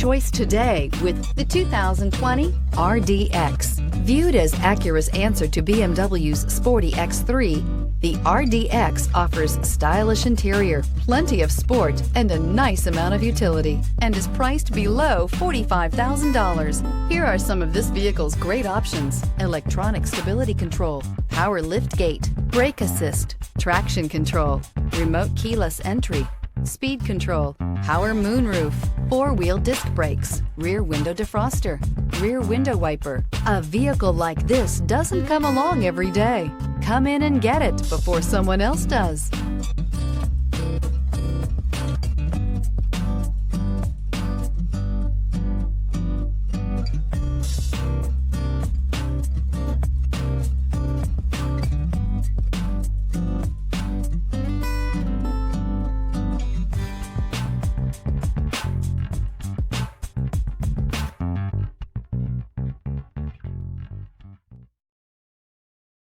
choice today with the 2020 RDX. Viewed as Acura's answer to BMW's sporty X3, the RDX offers stylish interior, plenty of sport, and a nice amount of utility, and is priced below $45,000. Here are some of this vehicle's great options: electronic stability control, power liftgate, brake assist, traction control, remote keyless entry, speed control, power moonroof, four-wheel disc brakes, rear window defroster, rear window wiper. A vehicle like this doesn't come along every day. Come in and get it before someone else does.